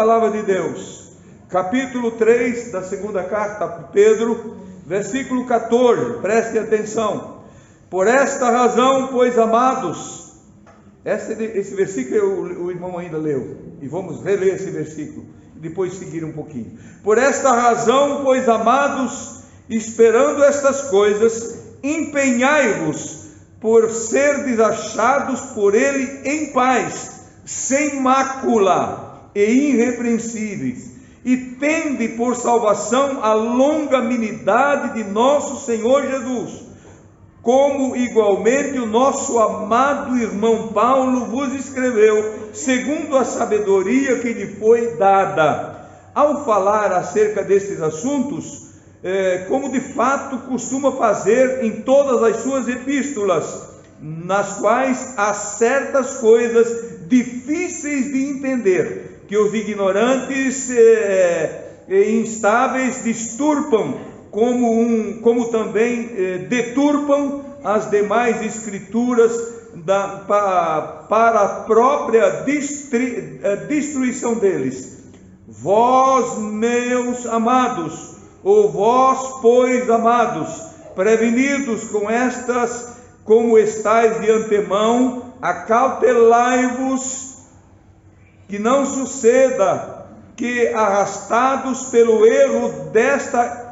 palavra de Deus. Capítulo 3 da segunda carta a Pedro, versículo 14, preste atenção. Por esta razão, pois amados, esse versículo o irmão ainda leu, e vamos reler esse versículo, depois seguir um pouquinho. Por esta razão, pois amados, esperando estas coisas, empenhai-vos por serdes achados por ele em paz, sem mácula e irrepreensíveis, e tende por salvação a longanimidade de nosso Senhor Jesus, como igualmente o nosso amado irmão Paulo vos escreveu, segundo a sabedoria que lhe foi dada. Ao falar acerca destes assuntos, como de fato costuma fazer em todas as suas epístolas, nas quais há certas coisas difíceis de entender, que os ignorantes e instáveis disturpam, como também deturpam as demais escrituras para a própria destruição deles. Vós, meus amados, ou vós, pois, amados, prevenidos com estas, como estáis de antemão, acautelai-vos, que não suceda que, arrastados pelo erro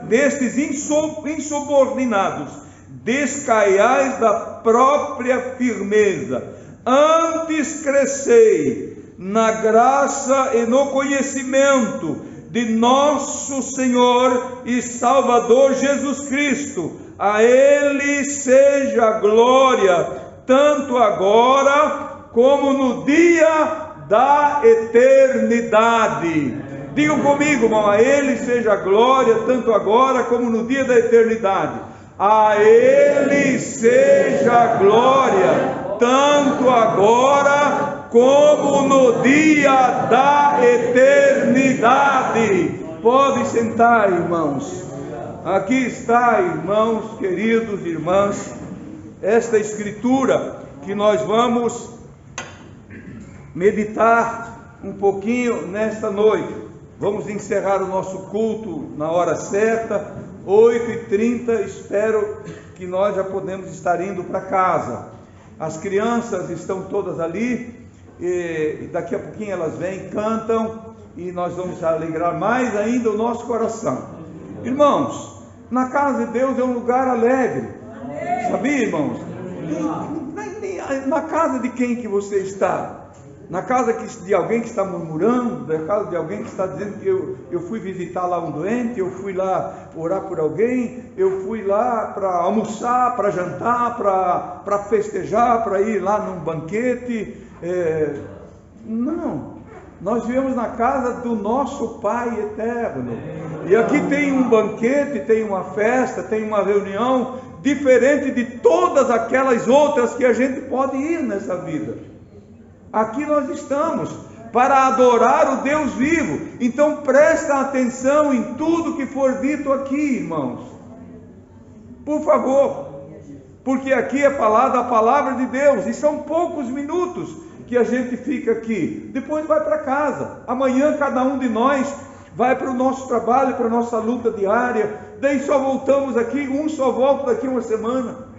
destes insubordinados, descaiais da própria firmeza. Antes crescei na graça e no conhecimento de nosso Senhor e Salvador Jesus Cristo. A Ele seja a glória, tanto agora como no dia da eternidade. Digam comigo, irmão, a Ele seja a glória, tanto agora como no dia da eternidade. A Ele seja a glória, tanto agora como no dia da eternidade. Pode sentar, irmãos. Aqui está, irmãos, queridos, irmãs, esta escritura que nós vamos meditar um pouquinho nesta noite. Vamos encerrar o nosso culto na hora certa, 8h30, espero que nós já podemos estar indo para casa. As crianças estão todas ali, e daqui a pouquinho elas vêm, cantam, e nós vamos alegrar mais ainda o nosso coração. Irmãos, na casa de Deus é um lugar alegre, sabia, irmãos? Na casa de quem que você está? Na casa de alguém que está murmurando, na casa de alguém que está dizendo que eu fui visitar lá um doente, eu fui lá orar por alguém, eu fui lá para almoçar, para jantar, para festejar, para ir lá num banquete. Não, nós vivemos na casa do nosso Pai eterno, e aqui tem um banquete, tem uma festa, tem uma reunião diferente de todas aquelas outras que a gente pode ir nessa vida. Aqui nós estamos para adorar o Deus vivo. Então presta atenção em tudo que for dito aqui, irmãos, por favor, porque aqui é falada a palavra de Deus, e são poucos minutos que a gente fica aqui, depois vai para casa. Amanhã cada um de nós vai para o nosso trabalho, para a nossa luta diária, daí só voltamos aqui, só volta daqui uma semana.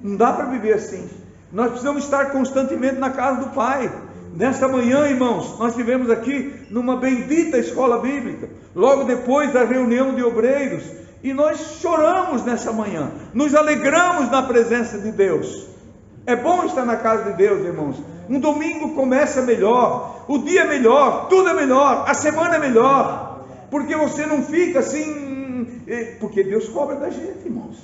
Não dá para viver assim. Nós precisamos estar constantemente na casa do Pai. Nesta manhã, irmãos, nós estivemos aqui numa bendita escola bíblica, logo depois da reunião de obreiros, e nós choramos nessa manhã, nos alegramos na presença de Deus. É bom estar na casa de Deus, irmãos. Um domingo começa melhor, o dia é melhor, tudo é melhor, a semana é melhor, porque você não fica assim, porque Deus cobra da gente, irmãos.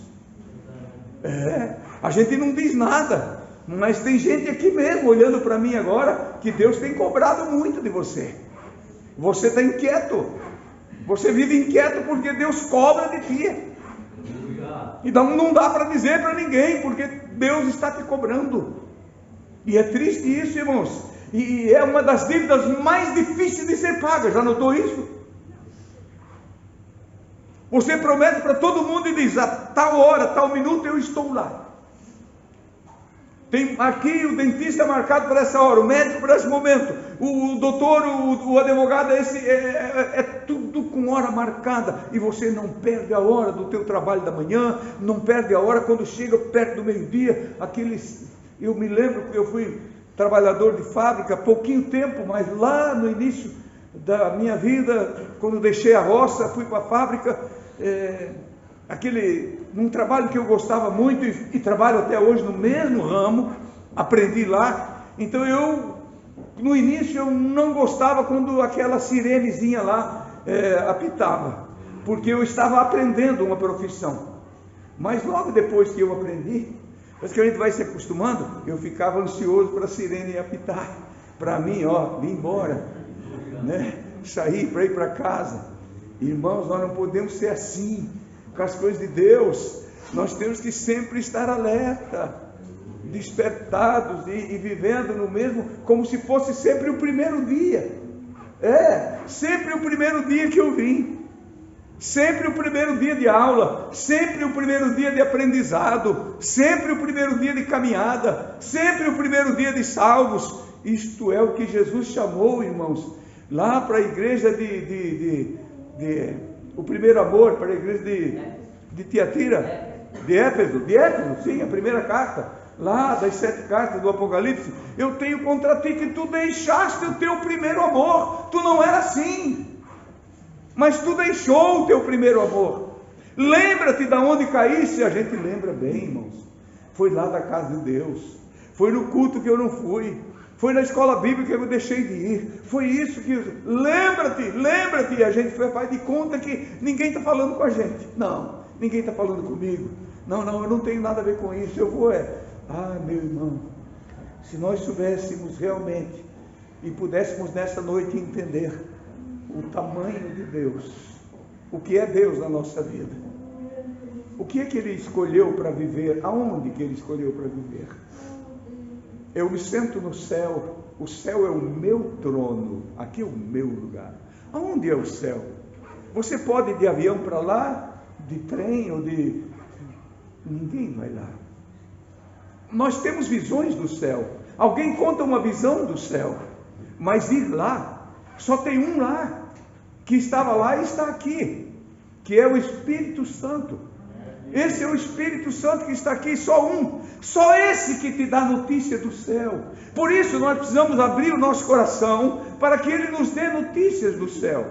A gente não diz nada, mas tem gente aqui mesmo olhando para mim agora, que Deus tem cobrado muito de você. Você está inquieto, você vive inquieto porque Deus cobra de ti. Então não dá para dizer para ninguém, porque Deus está te cobrando. E é triste isso, irmãos, e é uma das dívidas mais difíceis de ser paga. Já notou isso? Você promete para todo mundo e diz: a tal hora, tal minuto eu estou lá. Tem aqui o dentista marcado para essa hora, o médico para esse momento. o doutor, o advogado, é tudo com hora marcada, e você não perde a hora do teu trabalho da manhã, não perde a hora quando chega perto do meio-dia, eu me lembro que eu fui trabalhador de fábrica, pouquinho tempo, mas lá no início da minha vida, quando deixei a roça, fui para a fábrica, num trabalho que eu gostava muito, e trabalho até hoje no mesmo ramo, aprendi lá. Então no início eu não gostava quando aquela sirenezinha lá apitava, porque eu estava aprendendo uma profissão. Mas logo depois que eu aprendi, mas que a gente vai se acostumando, eu ficava ansioso para a sirene apitar, para mim, vir embora, né? Sair para ir para casa. Irmãos, nós não podemos ser assim com as coisas de Deus. Nós temos que sempre estar alerta, despertados e vivendo no mesmo, como se fosse sempre o primeiro dia. Sempre o primeiro dia que eu vim, sempre o primeiro dia de aula, sempre o primeiro dia de aprendizado, sempre o primeiro dia de caminhada, sempre o primeiro dia de salvos. Isto é o que Jesus chamou, irmãos, lá para a igreja o primeiro amor, para a igreja de Tiatira, de Éfeso, sim, a primeira carta, lá das 7 cartas do Apocalipse. Eu tenho contra ti que tu deixaste o teu primeiro amor. Tu não era assim, mas tu deixou o teu primeiro amor. Lembra-te de onde caíste. A gente lembra bem, irmãos, foi lá da casa de Deus, foi no culto que eu não fui, foi na escola bíblica que eu deixei de ir, foi isso que... Lembra-te, e a gente faz de conta que ninguém está falando com a gente. Não, ninguém está falando comigo, não, eu não tenho nada a ver com isso, eu vou meu irmão, se nós soubéssemos realmente, e pudéssemos nessa noite entender o tamanho de Deus, o que é Deus na nossa vida, o que é que Ele escolheu para viver, aonde que Ele escolheu para viver. Eu me sento no céu, o céu é o meu trono, aqui é o meu lugar. Aonde é o céu? Você pode ir de avião para lá, de trem ou de... Ninguém vai lá. Nós temos visões do céu, alguém conta uma visão do céu, mas ir lá, só tem um lá, que estava lá e está aqui, que é o Espírito Santo. Esse é o Espírito Santo que está aqui, só um, só esse que te dá notícia do céu. Por isso nós precisamos abrir o nosso coração para que Ele nos dê notícias do céu.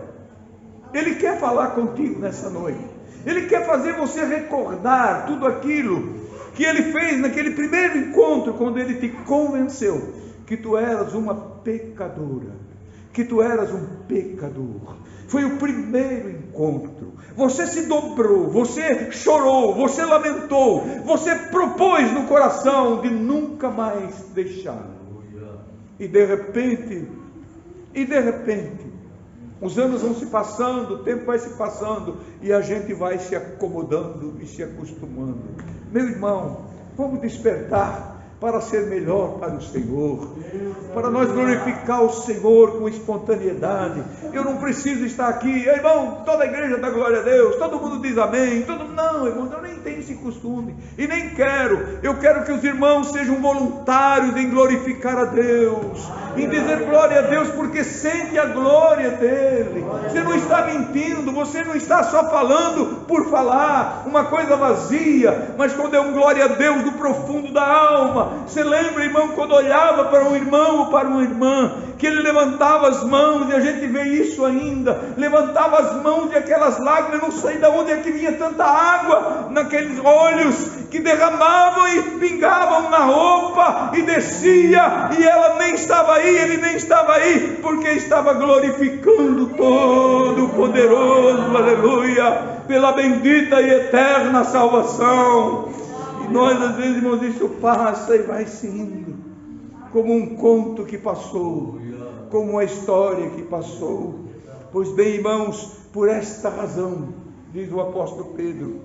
Ele quer falar contigo nessa noite, Ele quer fazer você recordar tudo aquilo que Ele fez naquele primeiro encontro, quando Ele te convenceu que tu eras uma pecadora, que tu eras um pecador. Foi o primeiro encontro. Você se dobrou, você chorou, você lamentou, você propôs no coração de nunca mais deixar. E de repente, os anos vão se passando, o tempo vai se passando, e a gente vai se acomodando e se acostumando. Meu irmão, vamos despertar para ser melhor para o Senhor, para nós glorificar o Senhor com espontaneidade. Eu não preciso estar aqui, irmão, toda a igreja dá glória a Deus, todo mundo diz amém, não, irmão, eu nem tenho esse costume, e nem quero. Eu quero que os irmãos sejam voluntários em glorificar a Deus, em dizer glória a Deus, porque sente a glória dEle. Você não está mentindo, você não está só falando por falar, uma coisa vazia, mas quando é um glória a Deus do profundo da alma. Você lembra, irmão, quando olhava para um irmão ou para uma irmã, que ele levantava as mãos, e a gente vê isso ainda, levantava as mãos e aquelas lágrimas, não sei de onde é que vinha tanta água naqueles olhos, que derramavam e pingavam na roupa, e descia, e ela nem estava aí, ele nem estava aí, porque estava glorificando Todo-Poderoso, aleluia, pela bendita e eterna salvação. E nós às vezes, irmãos, isso passa e vai se indo, como um conto que passou, como uma história que passou. Pois bem, irmãos, por esta razão, diz o apóstolo Pedro,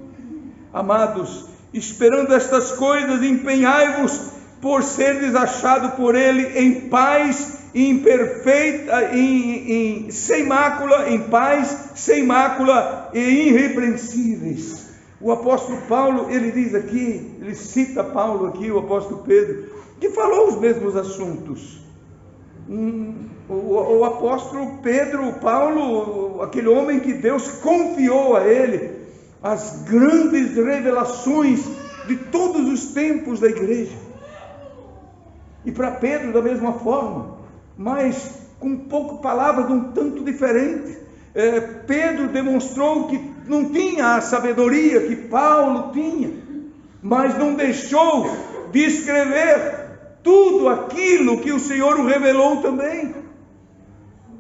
amados, esperando estas coisas, empenhai-vos por seres achados por Ele em paz, sem mácula, em paz, sem mácula e irrepreensíveis. O apóstolo Paulo, ele diz aqui, ele cita Paulo aqui, o apóstolo Pedro, que falou os mesmos assuntos. O apóstolo Pedro, Paulo, aquele homem que Deus confiou a ele as grandes revelações de todos os tempos da igreja. E para Pedro da mesma forma, mas com pouco palavras, um tanto diferente. Pedro demonstrou que não tinha a sabedoria que Paulo tinha, mas não deixou de escrever tudo aquilo que o Senhor o revelou também.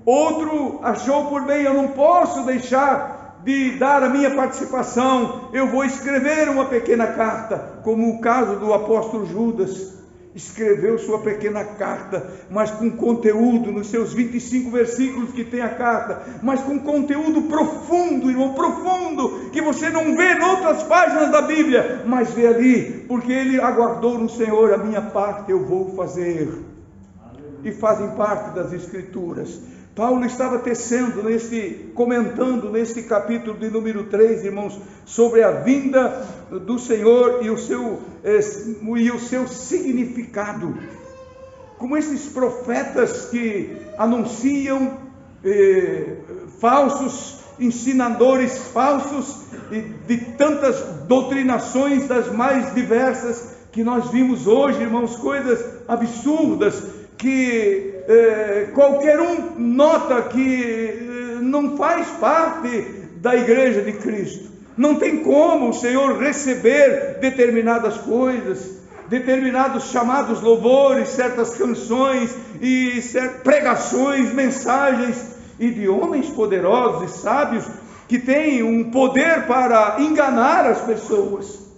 Outro achou por bem: eu não posso deixar de dar a minha participação, eu vou escrever uma pequena carta, como o caso do apóstolo Judas. Escreveu sua pequena carta, mas com conteúdo, nos seus 25 versículos que tem a carta, mas com conteúdo profundo, irmão, profundo, que você não vê em outras páginas da Bíblia, mas vê ali, porque ele aguardou no Senhor: a minha parte eu vou fazer. E fazem parte das Escrituras. Paulo estava comentando nesse capítulo de número 3, irmãos, sobre a vinda do Senhor e o seu significado. Como esses profetas que anunciam falsos ensinadores falsos de tantas doutrinações das mais diversas que nós vimos hoje, irmãos, coisas absurdas que qualquer um nota que não faz parte da igreja de Cristo. Não tem como o Senhor receber determinadas coisas, determinados chamados louvores, certas canções e pregações, mensagens, e de homens poderosos e sábios que têm um poder para enganar as pessoas,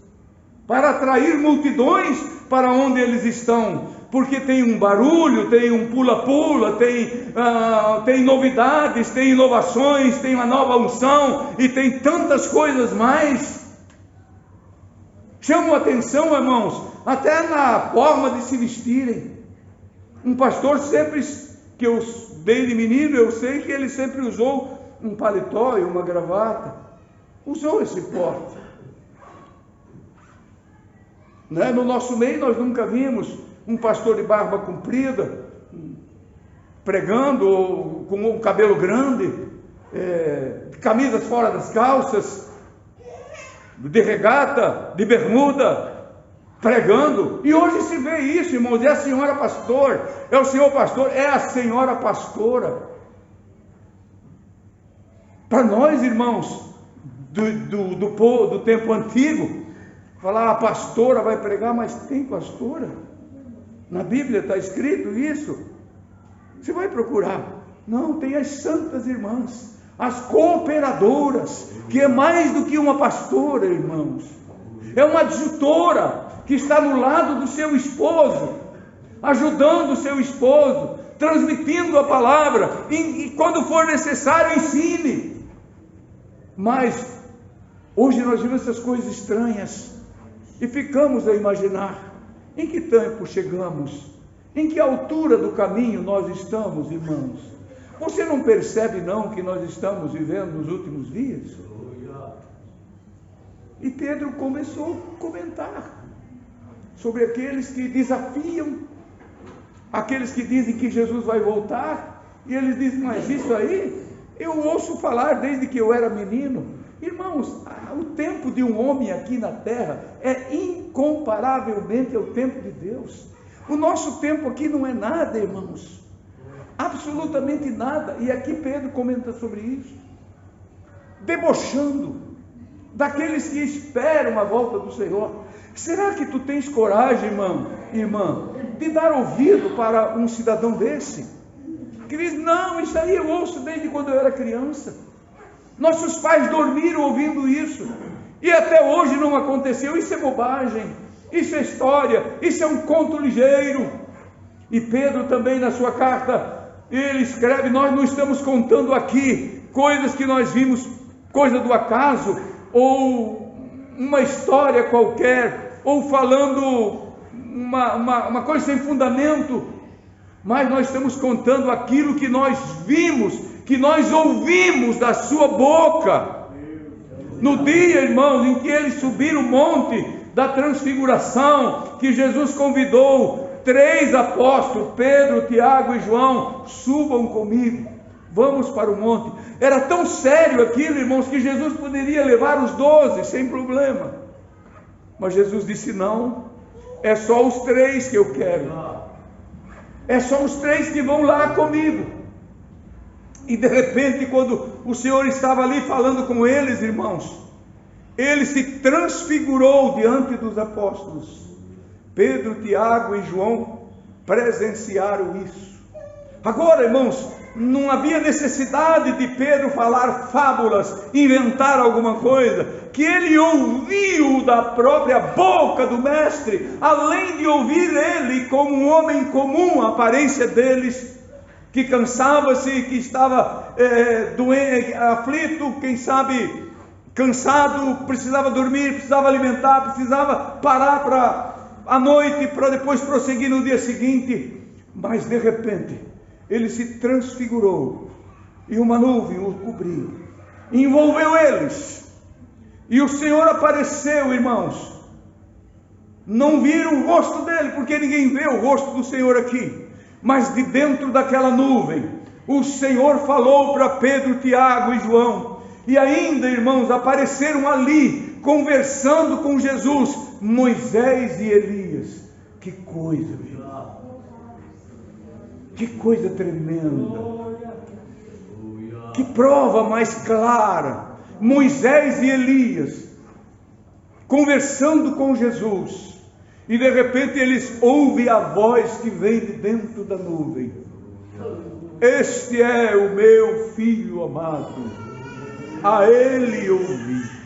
para atrair multidões para onde eles estão, porque tem um barulho, tem um pula-pula, tem novidades, tem inovações, tem uma nova unção e tem tantas coisas mais. Chamam a atenção, irmãos, até na forma de se vestirem. Um pastor sempre, que eu desde menino, eu sei que ele sempre usou um paletó e uma gravata, usou esse porte. No nosso meio nós nunca vimos um pastor de barba comprida, pregando, ou com o cabelo grande, camisas fora das calças, de regata, de bermuda, pregando. E hoje se vê isso, irmãos. É a senhora pastor, é o senhor pastor, é a senhora pastora. Para nós, irmãos, do tempo antigo, falar: a pastora vai pregar, mas tem pastora? Na Bíblia está escrito isso? Você vai procurar. Não, tem as santas irmãs, as cooperadoras, que é mais do que uma pastora, irmãos. É uma adjutora que está no lado do seu esposo, ajudando o seu esposo, transmitindo a palavra, e quando for necessário, ensine. Mas hoje nós vemos essas coisas estranhas e ficamos a imaginar: em que tempo chegamos? Em que altura do caminho nós estamos, irmãos? Você não percebe não que nós estamos vivendo nos últimos dias? E Pedro começou a comentar sobre aqueles que desafiam, aqueles que dizem que Jesus vai voltar, e eles dizem: mas isso aí eu ouço falar desde que eu era menino. Irmãos, o tempo de um homem aqui na terra é incomparavelmente ao tempo de Deus. O nosso tempo aqui não é nada, irmãos, absolutamente nada. E aqui Pedro comenta sobre isso, debochando daqueles que esperam a volta do Senhor. Será que tu tens coragem, irmã, de dar ouvido para um cidadão desse, que diz: não, isso aí eu ouço desde quando eu era criança, nossos pais dormiram ouvindo isso, e até hoje não aconteceu? Isso é bobagem, isso é história, isso é um conto ligeiro. E Pedro também, na sua carta, ele escreve: nós não estamos contando aqui coisas que nós vimos, coisa do acaso, ou uma história qualquer, ou falando uma coisa sem fundamento, mas nós estamos contando aquilo que nós vimos, que nós ouvimos da sua boca, no dia, irmãos, em que eles subiram o monte da transfiguração, que Jesus convidou 3 apóstolos, Pedro, Tiago e João, subam comigo, vamos para o monte. Era tão sério aquilo, irmãos, que Jesus poderia levar os 12 sem problema, mas Jesus disse: não, é só os 3 que eu quero, é só os 3 que vão lá comigo. E de repente, quando o Senhor estava ali falando com eles, irmãos, ele se transfigurou diante dos apóstolos. Pedro, Tiago e João presenciaram isso. Agora, irmãos, não havia necessidade de Pedro falar fábulas, inventar alguma coisa, que ele ouviu da própria boca do mestre, além de ouvir ele como um homem comum, a aparência deles, que cansava-se, que estava doente, aflito, quem sabe cansado, precisava dormir, precisava alimentar, precisava parar para à noite, para depois prosseguir no dia seguinte. Mas de repente ele se transfigurou e uma nuvem o cobriu, envolveu eles, e o Senhor apareceu, irmãos. Não viram o rosto dele, porque ninguém vê o rosto do Senhor aqui, mas de dentro daquela nuvem o Senhor falou para Pedro, Tiago e João. E ainda, irmãos, apareceram ali conversando com Jesus Moisés e Elias. Que coisa, meu! Que coisa tremenda! Que prova mais clara! Moisés e Elias conversando com Jesus, e de repente eles ouvem a voz que vem de dentro da nuvem: este é o meu filho amado, a ele ouvi.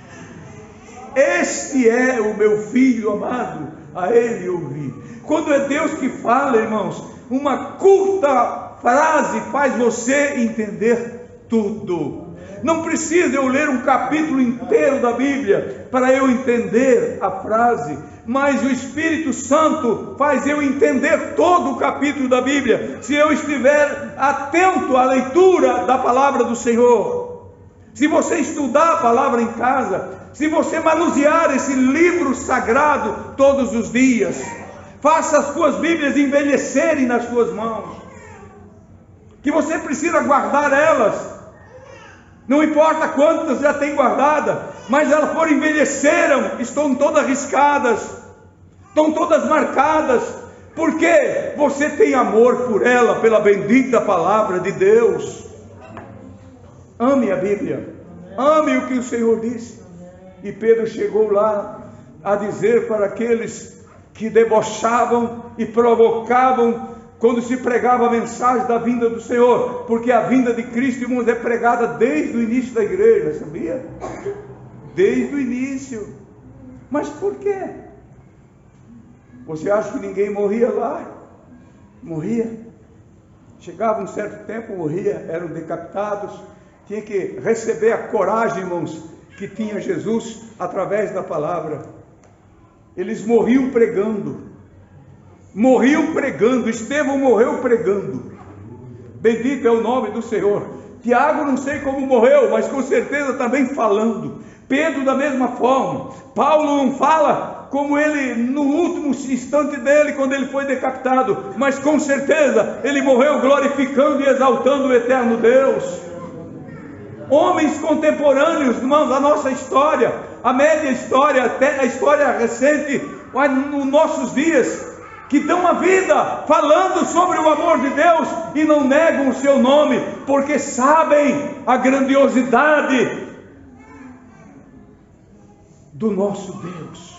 Este é o meu filho amado, a ele ouvi. Quando é Deus que fala, irmãos, uma curta frase faz você entender tudo. Não precisa eu ler um capítulo inteiro da Bíblia para eu entender a frase, mas o Espírito Santo faz eu entender todo o capítulo da Bíblia, se eu estiver atento à leitura da palavra do Senhor. Se você estudar a palavra em casa, se você manusear esse livro sagrado todos os dias, faça as suas Bíblias envelhecerem nas suas mãos, que você precisa guardar elas. Não importa quantas já tem guardada, mas elas foram envelheceram, estão todas riscadas, estão todas marcadas, porque você tem amor por ela, pela bendita palavra de Deus. Ame a Bíblia, ame o que o Senhor disse. E Pedro chegou lá a dizer para aqueles que debochavam e provocavam quando se pregava a mensagem da vinda do Senhor, porque a vinda de Cristo, irmãos, é pregada desde o início da igreja, sabia? Desde o início. Mas por quê? Você acha que ninguém morria lá? Morria. Chegava um certo tempo, morria, eram decapitados. Tinha que receber a coragem, irmãos, que tinha Jesus através da palavra. Eles morriam pregando. Estevão morreu pregando. Bendito é o nome do Senhor. Tiago não sei como morreu, mas com certeza também falando. Pedro da mesma forma. Paulo não fala como ele no último instante dele, quando ele foi decapitado, mas com certeza ele morreu glorificando e exaltando o eterno Deus. Homens contemporâneos, irmãos, da nossa história, a média história, até a história recente, nos nossos dias, que dão a vida falando sobre o amor de Deus e não negam o seu nome, porque sabem a grandiosidade do nosso Deus.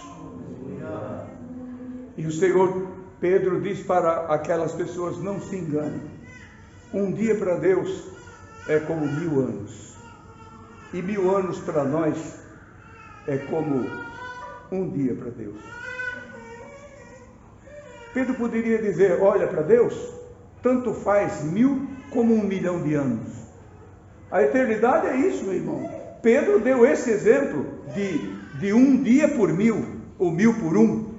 E o Senhor, Pedro diz para aquelas pessoas: não se enganem, um dia para Deus é como 1000 anos, e 1000 anos para nós é como um dia para Deus. Pedro poderia dizer: olha, para Deus tanto faz 1000 como 1 milhão de anos. A eternidade é isso, meu irmão. Pedro deu esse exemplo de 1 dia por 1000, ou 1000 por 1.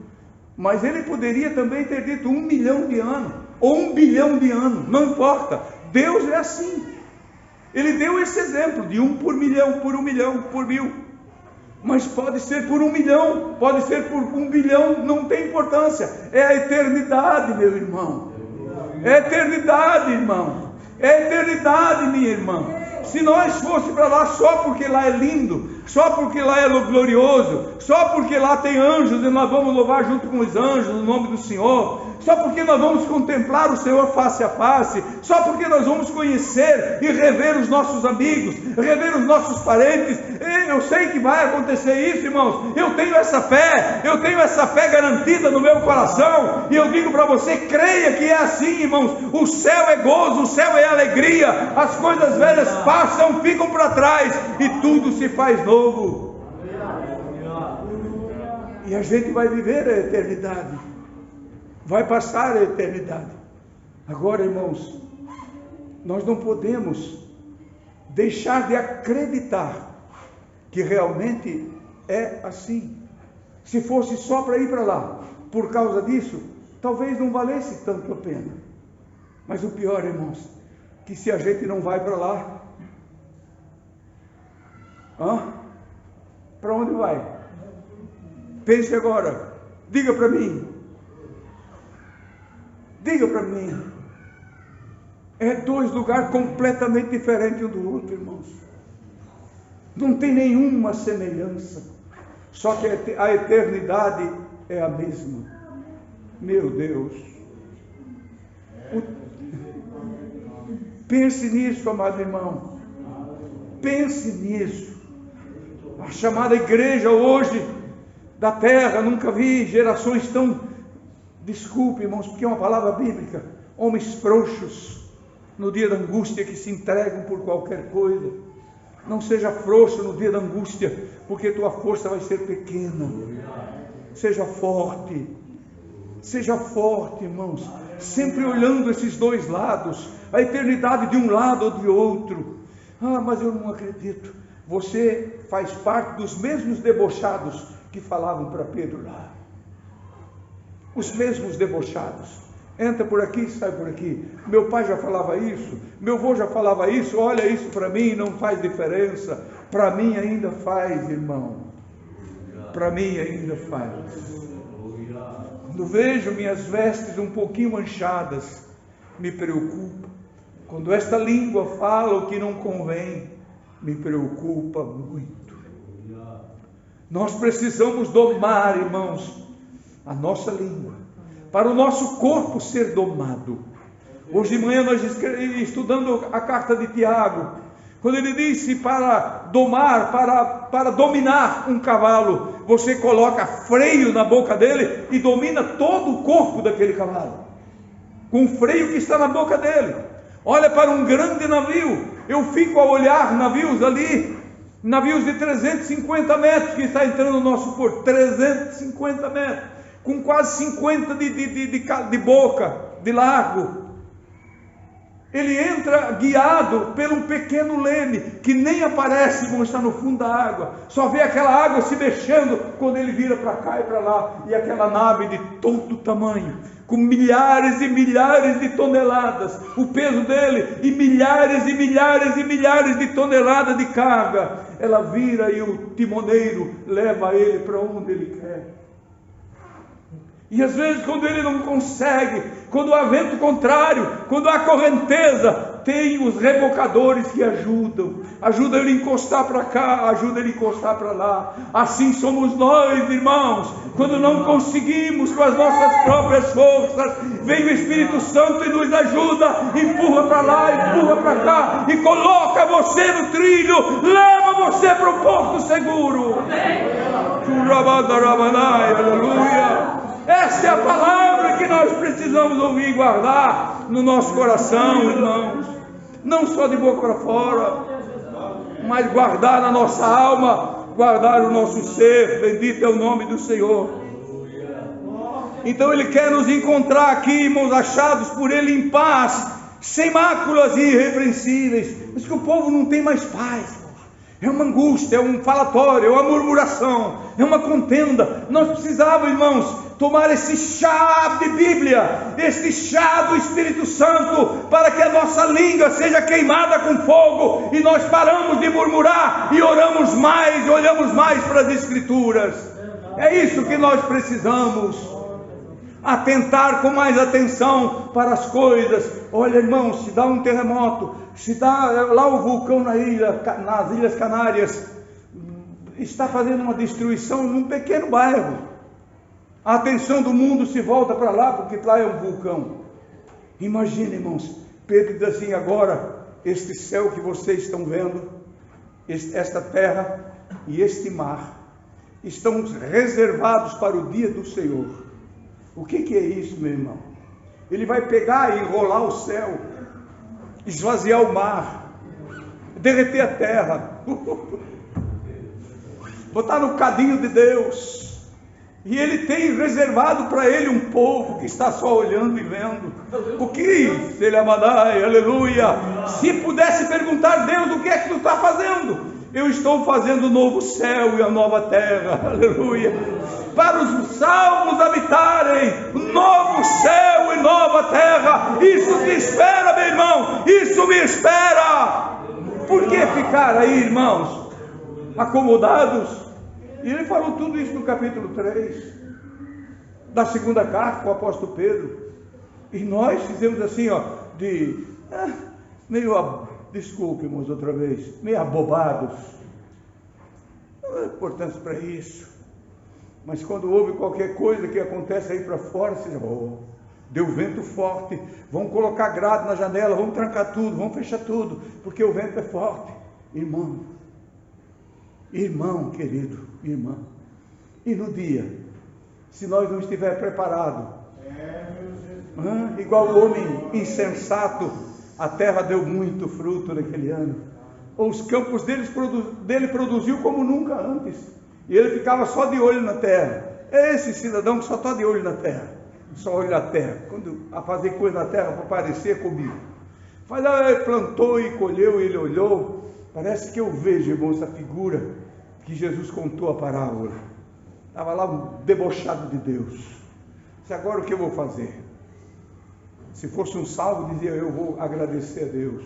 Mas ele poderia também ter dito 1 milhão de anos, ou 1 bilhão de anos, não importa. Deus é assim. Ele deu esse exemplo de 1 por milhão, por 1 milhão, por 1000. Mas pode ser por 1 milhão, pode ser por 1 bilhão, não tem importância. É a eternidade, meu irmão. É a eternidade, irmão. É a eternidade, minha irmã. Se nós fôssemos para lá só porque lá é lindo, só porque lá é glorioso, só porque lá tem anjos e nós vamos louvar junto com os anjos o nome do Senhor, só porque nós vamos contemplar o Senhor face a face, só porque nós vamos conhecer e rever os nossos amigos, rever os nossos parentes, eu sei que vai acontecer isso, irmãos. Eu tenho essa fé garantida no meu coração, e eu digo para você, creia que é assim, irmãos. O céu é gozo, o céu é alegria, as coisas velhas passam, ficam para trás, e tudo se faz novo, e a gente vai viver a eternidade, vai passar a eternidade. Agora, irmãos, nós não podemos deixar de acreditar que realmente é assim. Se fosse só para ir para lá, por causa disso, talvez não valesse tanto a pena. Mas o pior, irmãos, que se a gente não vai para lá, para onde vai? Pense agora, diga para mim. Diga para mim. É 2 lugares completamente diferentes um do outro, irmãos. Não tem nenhuma semelhança. Só que a eternidade é a mesma. Meu Deus. Pense nisso, amado irmão. Pense nisso. A chamada igreja hoje da terra, nunca vi gerações tão, desculpe, irmãos, porque é uma palavra bíblica, homens frouxos no dia da angústia, que se entregam por qualquer coisa. Não seja frouxo no dia da angústia, porque tua força vai ser pequena. Seja forte, irmãos, sempre olhando esses 2 lados, a eternidade de um lado ou de outro. Mas eu não acredito. Você faz parte dos mesmos debochados que falavam para Pedro lá. Os mesmos debochados. Entra por aqui, sai por aqui. Meu pai já falava isso, meu avô já falava isso. Olha, isso para mim não faz diferença. Para mim ainda faz, irmão. Para mim ainda faz. Quando vejo minhas vestes um pouquinho manchadas, me preocupa. Quando esta língua fala o que não convém, me preocupa muito. Nós precisamos domar, irmãos, a nossa língua, para o nosso corpo ser domado. Hoje de manhã nós estudando a carta de Tiago, quando ele disse para domar, para dominar um cavalo, você coloca freio na boca dele e domina todo o corpo daquele cavalo, com o freio que está na boca dele. Olha para um grande navio, eu fico a olhar navios ali, navios de 350 metros, que está entrando no nosso porto, 350 metros, com quase 50 de boca, de largo. Ele entra guiado por um pequeno leme, que nem aparece como está no fundo da água, só vê aquela água se mexendo quando ele vira para cá e para lá, e aquela nave de todo tamanho, com milhares e milhares de toneladas, o peso dele, e milhares e milhares e milhares de toneladas de carga, ela vira e o timoneiro leva ele para onde ele quer. E às vezes quando ele não consegue, quando há vento contrário, quando há correnteza, tem os rebocadores que ajudam ele a encostar para cá, ajuda ele a encostar para lá. Assim somos nós, irmãos, quando não conseguimos com as nossas próprias forças, vem o Espírito Santo e nos ajuda, empurra para lá, empurra para cá, e coloca você no trilho, leva você para o porto seguro. Aleluia. Essa é a palavra que nós precisamos ouvir e guardar no nosso coração, irmãos. Não só de boca para fora, mas guardar na nossa alma, guardar o nosso ser. Bendito é o nome do Senhor. Então Ele quer nos encontrar aqui, irmãos, achados por Ele em paz, sem máculas e irrepreensíveis. Mas que o povo não tem mais paz. é uma angústia, é um falatório, é uma murmuração, é uma contenda. Nós precisávamos, irmãos, tomar esse chá de Bíblia, esse chá do Espírito Santo, para que a nossa língua seja queimada com fogo, e nós paramos de murmurar, e oramos mais, e olhamos mais para as Escrituras. É isso que nós precisamos. Atentar com mais atenção para as coisas. Olha, irmãos, se dá um terremoto, se dá lá o vulcão nas Ilhas Canárias, está fazendo uma destruição num pequeno bairro. A atenção do mundo se volta para lá, porque lá é um vulcão. Imagina, irmãos, Pedro diz assim: agora, este céu que vocês estão vendo, esta terra e este mar, estão reservados para o dia do Senhor. O que é isso, meu irmão? Ele vai pegar e enrolar o céu, esvaziar o mar, derreter a terra, botar no cadinho de Deus. E ele tem reservado para ele um povo que está só olhando e vendo. O que? Se ele amadai, aleluia. Se pudesse perguntar: Deus, o que é que tu está fazendo? Eu estou fazendo o novo céu e a nova terra, aleluia, para os salvos habitarem novo céu e nova terra. Isso te espera, meu irmão, isso me espera. Por que ficar aí, irmãos, acomodados? E ele falou tudo isso no capítulo 3 da segunda carta com o apóstolo Pedro. E nós fizemos assim, desculpe, irmãos, outra vez, meio abobados. Não há importância para isso. Mas quando houve qualquer coisa que acontece aí para fora, você deu vento forte, vamos colocar grade na janela, vamos trancar tudo, vamos fechar tudo, porque o vento é forte. Irmão querido, irmã, e no dia, se nós não estiver preparado, igual o homem insensato, a terra deu muito fruto naquele ano, os campos dele produziu como nunca antes, e ele ficava só de olho na terra. É esse cidadão que só está de olho na terra, só olha na terra, quando a fazer coisa na terra para parecer comigo. Ele plantou e colheu, e ele olhou. Parece que eu vejo, irmão, essa figura que Jesus contou a parábola. Estava lá um debochado de Deus. Disse: agora o que eu vou fazer? Se fosse um salvo, dizia: eu vou agradecer a Deus,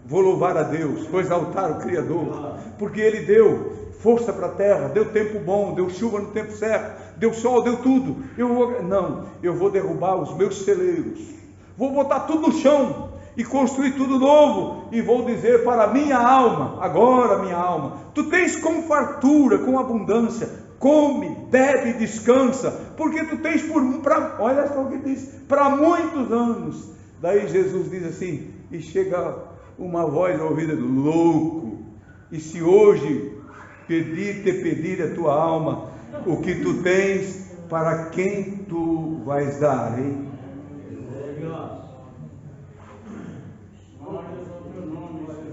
vou louvar a Deus, vou exaltar o Criador, porque Ele deu força para a terra, deu tempo bom, deu chuva no tempo certo, deu sol, deu tudo. Eu vou derrubar os meus celeiros, vou botar tudo no chão e construir tudo novo, e vou dizer para a minha alma: agora, minha alma, tu tens com fartura, com abundância, come, bebe e descansa, porque tu tens olha só o que diz, para muitos anos. Daí Jesus diz assim, e chega uma voz ao ouvido do louco: e se hoje te pedir a tua alma, o que tu tens, para quem tu vais dar, hein?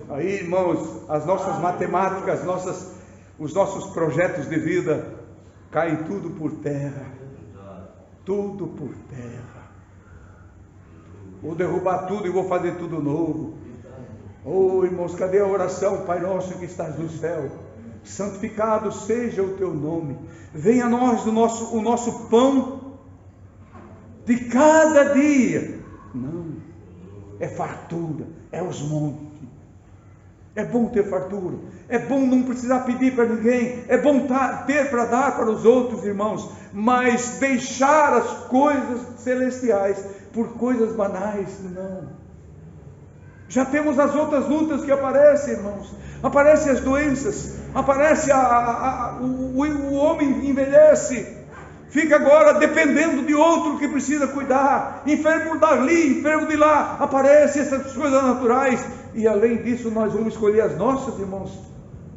Aí, irmãos, as nossas matemáticas, os nossos projetos de vida caem tudo por terra. Tudo por terra. Vou derrubar tudo e vou fazer tudo novo. Irmãos, cadê a oração? Pai nosso que estás no céu, santificado seja o teu nome. Venha a nós o nosso pão de cada dia. Não, é fartura, é os montes. É bom ter fartura, é bom não precisar pedir para ninguém, é bom ter para dar para os outros, irmãos, mas deixar as coisas celestiais por coisas banais, não. Já temos as outras lutas que aparecem, irmãos, aparecem as doenças, aparece o homem envelhece, fica agora dependendo de outro que precisa cuidar, enfermo dali, enfermo de lá, aparecem essas coisas naturais. E além disso, nós vamos escolher as nossas, irmãos,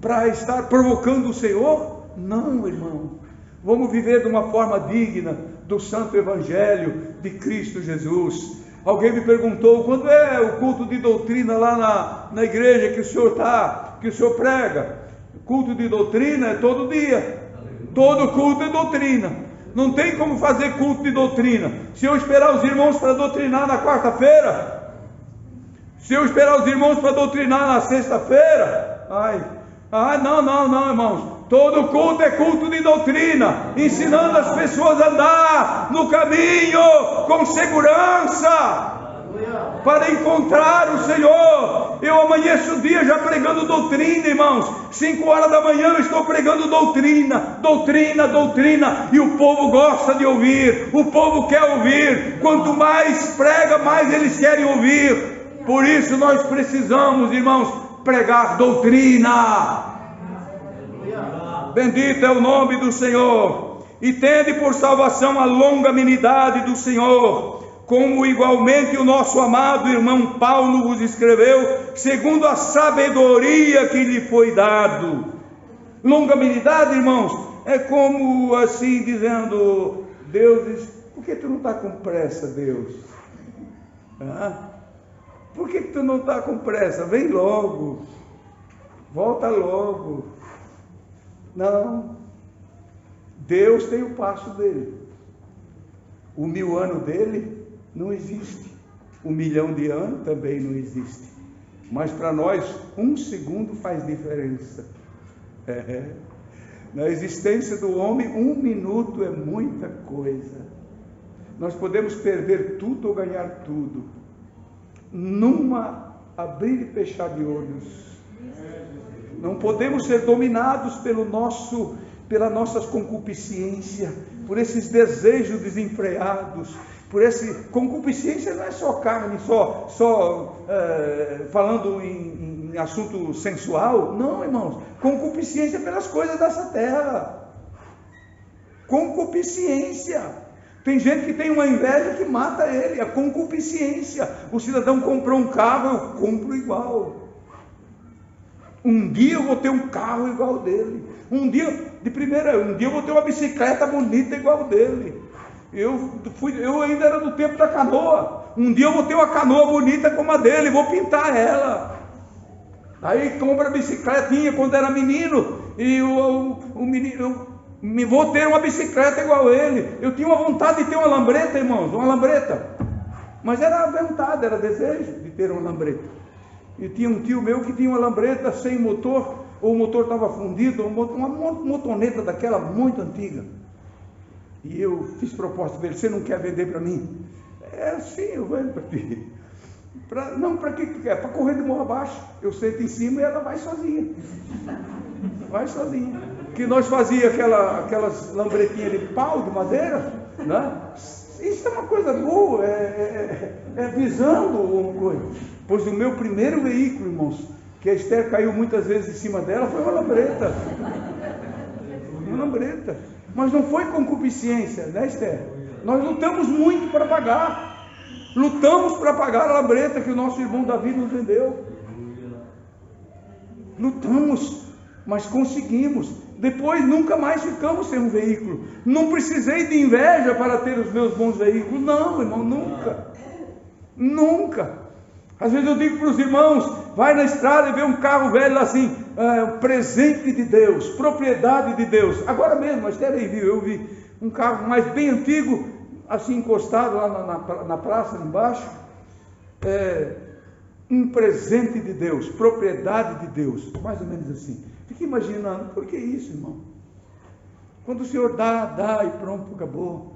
para estar provocando o Senhor? Não, irmão. Vamos viver de uma forma digna do Santo Evangelho de Cristo Jesus. Alguém me perguntou: quando é o culto de doutrina lá na igreja que o senhor prega? Culto de doutrina é todo dia. Todo culto é doutrina. Não tem como fazer culto de doutrina. Se eu esperar os irmãos para doutrinar na quarta-feira, se eu esperar os irmãos para doutrinar na sexta-feira, Ah, não, irmãos. Todo culto é culto de doutrina, ensinando as pessoas a andar no caminho com segurança, para encontrar o Senhor. Eu amanheço o dia já pregando doutrina, irmãos. 5 horas da manhã eu estou pregando doutrina, e o povo gosta de ouvir, o povo quer ouvir. Quanto mais prega, mais eles querem ouvir. Por isso nós precisamos, irmãos, pregar doutrina. Bendito é o nome do Senhor. E tende por salvação a longanimidade do Senhor, como igualmente o nosso amado irmão Paulo vos escreveu, segundo a sabedoria que lhe foi dado. Longanimidade, irmãos, é como assim dizendo: Deus diz, por que tu não está com pressa, Deus? Por que tu não está com pressa? Vem logo, volta logo. Não, Deus tem o passo dele. O 1000 anos dele não existe, 1 milhão de anos também não existe, mas para nós 1 segundo faz diferença. Na existência do homem 1 minuto é muita coisa. Nós podemos perder tudo ou ganhar tudo numa abrir e fechar de olhos. Não podemos ser dominados pela nossas concupiscências, por esses desejos desenfreados, por esse concupiscência não é só carne, falando em assunto sensual. Não, irmãos, concupiscência pelas coisas dessa terra. Concupiscência. Tem gente que tem uma inveja que mata ele, a concupiscência. O cidadão comprou um carro, eu compro igual. Um dia eu vou ter um carro igual dele. Um dia eu vou ter uma bicicleta bonita igual dele. Eu ainda era do tempo da canoa. Um dia eu vou ter uma canoa bonita como a dele, vou pintar ela. Aí compra a bicicletinha quando era menino, e o menino, eu vou ter uma bicicleta igual ele. Eu tinha uma vontade de ter uma lambreta, irmãos, uma lambreta. Mas era vontade, era desejo de ter uma lambreta. E tinha um tio meu que tinha uma lambreta sem motor, ou o motor estava fundido, uma motoneta daquela muito antiga. E eu fiz proposta para ele: você não quer vender para mim? Sim, eu vendo para ti. Para que tu quer? Para correr de morro abaixo. Eu sento em cima e ela vai sozinha. Vai sozinha. Que nós fazíamos aquelas lambretinhas de pau, de madeira, né? Isso é uma coisa boa, visando uma coisa. Pois o meu primeiro veículo, irmãos, que a Esther caiu muitas vezes em cima dela, foi uma lambreta. Uma lambreta. Mas não foi concupiscência, né, Esther? Nós lutamos muito para pagar. Lutamos para pagar a lambreta que o nosso irmão Davi nos vendeu. Lutamos, mas conseguimos. Depois nunca mais ficamos sem um veículo. Não precisei de inveja para ter os meus bons veículos. Não, irmão, nunca. Nunca. Às vezes eu digo para os irmãos: vai na estrada e vê um carro velho assim, presente de Deus, propriedade de Deus. Agora mesmo, eu vi um carro mais bem antigo, assim encostado lá na praça embaixo, um presente de Deus, propriedade de Deus, mais ou menos assim. Fique imaginando, por que isso, irmão? Quando o Senhor dá e pronto, acabou.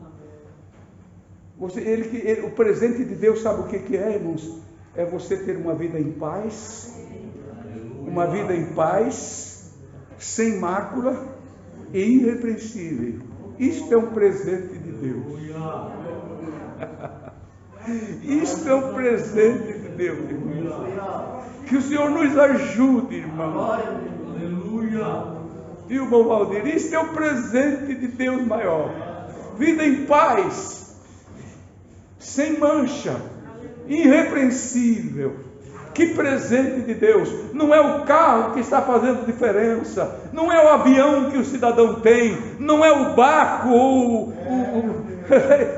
O presente de Deus, sabe o que é, irmãos? É você ter uma vida em paz, sem mácula e irrepreensível. Isto é um presente de Deus. Isto é um presente de Deus, irmão. Que o Senhor nos ajude, irmão. E o irmão Valdir, isto é o presente de Deus maior. Vida em paz, sem mancha, irrepreensível. Que presente de Deus. Não é o carro que está fazendo diferença, não é o avião que o cidadão tem, não é o barco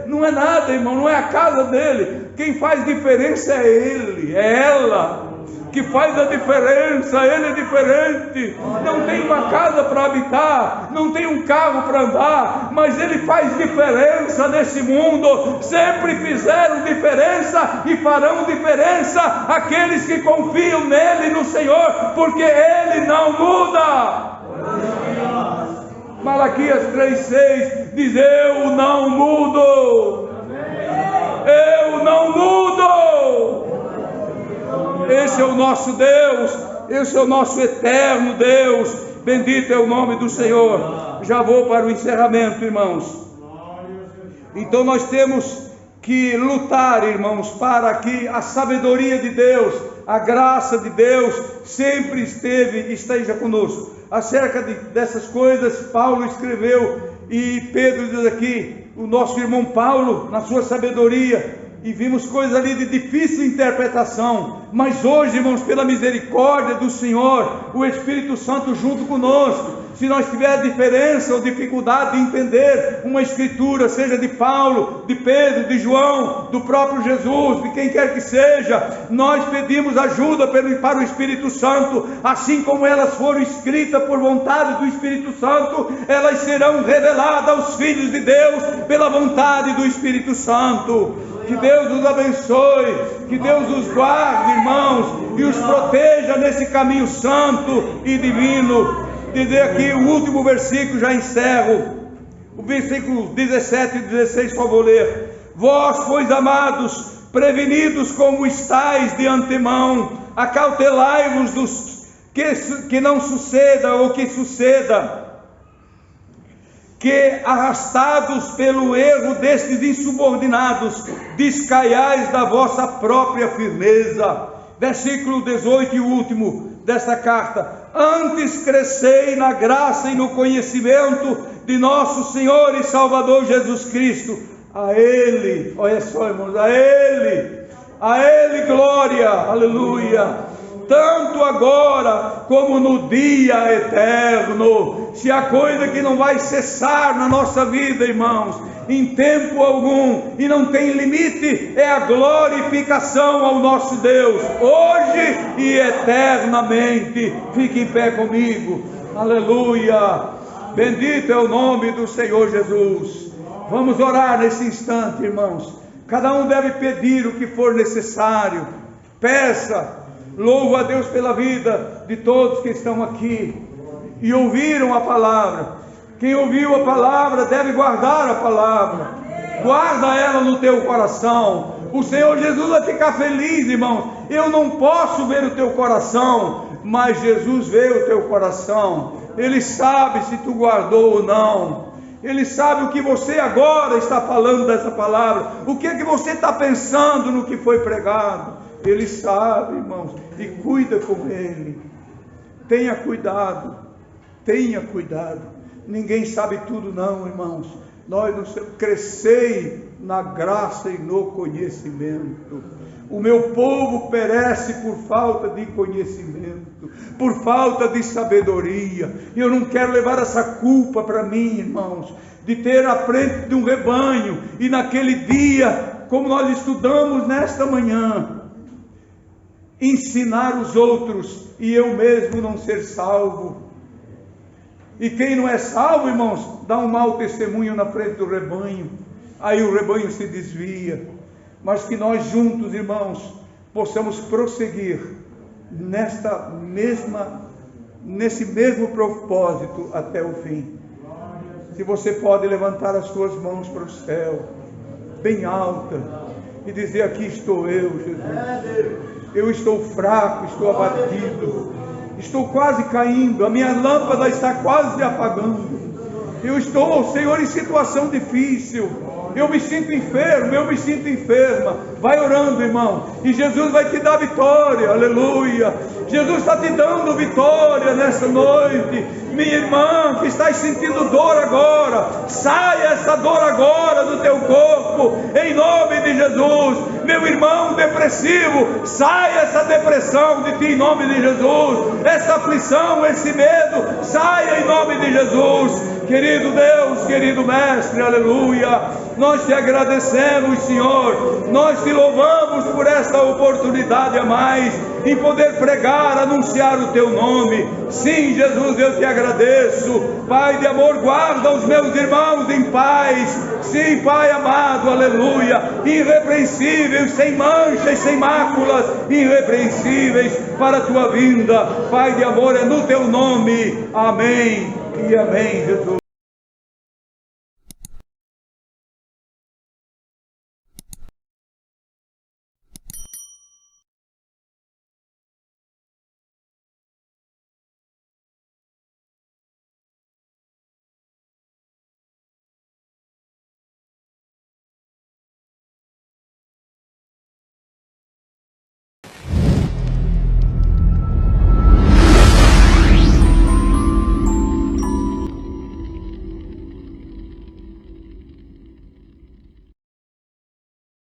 não é nada, irmão, não é a casa dele. Quem faz diferença é ele, é ela. que faz a diferença. Ele é diferente, não tem uma casa para habitar, não tem um carro para andar, mas Ele faz diferença nesse mundo. Sempre fizeram diferença e farão diferença aqueles que confiam nele, no Senhor, porque Ele não muda. Malaquias 3,6 diz: eu não mudo, eu não mudo. Esse é o nosso Deus, esse é o nosso eterno Deus. Bendito é o nome do Senhor. Já vou para o encerramento, irmãos. Então nós temos que lutar, irmãos, para que a sabedoria de Deus, a graça de Deus sempre esteja conosco. Acerca dessas coisas, Paulo escreveu, e Pedro diz aqui, o nosso irmão Paulo, na sua sabedoria, e vimos coisas ali de difícil interpretação, mas hoje, irmãos, pela misericórdia do Senhor, o Espírito Santo junto conosco, se nós tivermos diferença ou dificuldade de entender uma escritura, seja de Paulo, de Pedro, de João, do próprio Jesus, de quem quer que seja, nós pedimos ajuda para o Espírito Santo. Assim como elas foram escritas por vontade do Espírito Santo, elas serão reveladas aos filhos de Deus pela vontade do Espírito Santo. Que Deus os abençoe, que Deus os guarde, irmãos, e os proteja nesse caminho santo e divino. Dizer aqui o último versículo, já encerro, o versículo 17 e 16, por favor, ler. Vós, pois, amados, prevenidos como estáis de antemão, acautelai-vos dos que não suceda, ou que suceda, que arrastados pelo erro destes insubordinados, descaiais da vossa própria firmeza. Versículo 18 e último desta carta: antes crescei na graça e no conhecimento de nosso Senhor e Salvador Jesus Cristo. A Ele, olha só, irmãos, a Ele glória, aleluia, tanto agora como no dia eterno. Se há coisa que não vai cessar na nossa vida, irmãos, em tempo algum, e não tem limite, é a glorificação ao nosso Deus, hoje e eternamente. Fique em pé comigo, aleluia, bendito é o nome do Senhor Jesus. Vamos orar nesse instante, irmãos. Cada um deve pedir o que for necessário. Peça. Louvo a Deus pela vida de todos que estão aqui e ouviram a palavra. Quem ouviu a palavra deve guardar a palavra. Guarda ela no teu coração. O Senhor Jesus vai ficar feliz, irmãos. Eu não posso ver o teu coração, mas Jesus vê o teu coração. Ele sabe se tu guardou ou não. Ele sabe o que você agora está falando dessa palavra, o que é que você está pensando no que foi pregado. Ele sabe, irmãos, e cuida com Ele. Tenha cuidado, tenha cuidado. Ninguém sabe tudo não, irmãos. Nós não crescei na graça e no conhecimento. O meu povo perece por falta de conhecimento, por falta de sabedoria. E eu não quero levar essa culpa para mim, irmãos, de ter à frente de um rebanho e naquele dia, como nós estudamos nesta manhã, ensinar os outros e eu mesmo não ser salvo. E quem não é salvo, irmãos, dá um mau testemunho na frente do rebanho, aí o rebanho se desvia. Mas que nós juntos, irmãos, possamos prosseguir nesse mesmo propósito até o fim. Se você pode levantar as suas mãos para o céu, bem alta, e dizer: aqui estou eu, Jesus. Eu estou fraco, estou abatido, estou quase caindo, a minha lâmpada está quase se apagando. Eu estou, Senhor, em situação difícil. Eu me sinto enfermo, eu me sinto enferma. Vai orando, irmão, e Jesus vai te dar vitória, aleluia. Jesus está te dando vitória nessa noite. Minha irmã, que está sentindo dor agora, saia essa dor agora do teu corpo, em nome de Jesus. Meu irmão depressivo, saia essa depressão de ti, em nome de Jesus. Essa aflição, esse medo, saia em nome de Jesus. Querido Deus, querido Mestre, aleluia. Nós te agradecemos, Senhor. Nós te louvamos por esta oportunidade a mais em poder pregar, anunciar o teu nome. Sim, Jesus, eu te agradeço. Pai de amor, guarda os meus irmãos em paz. Sim, Pai amado, aleluia, irrepreensíveis, sem manchas, sem máculas, irrepreensíveis para a tua vinda. Pai de amor, é no teu nome. Amém e amém, Jesus.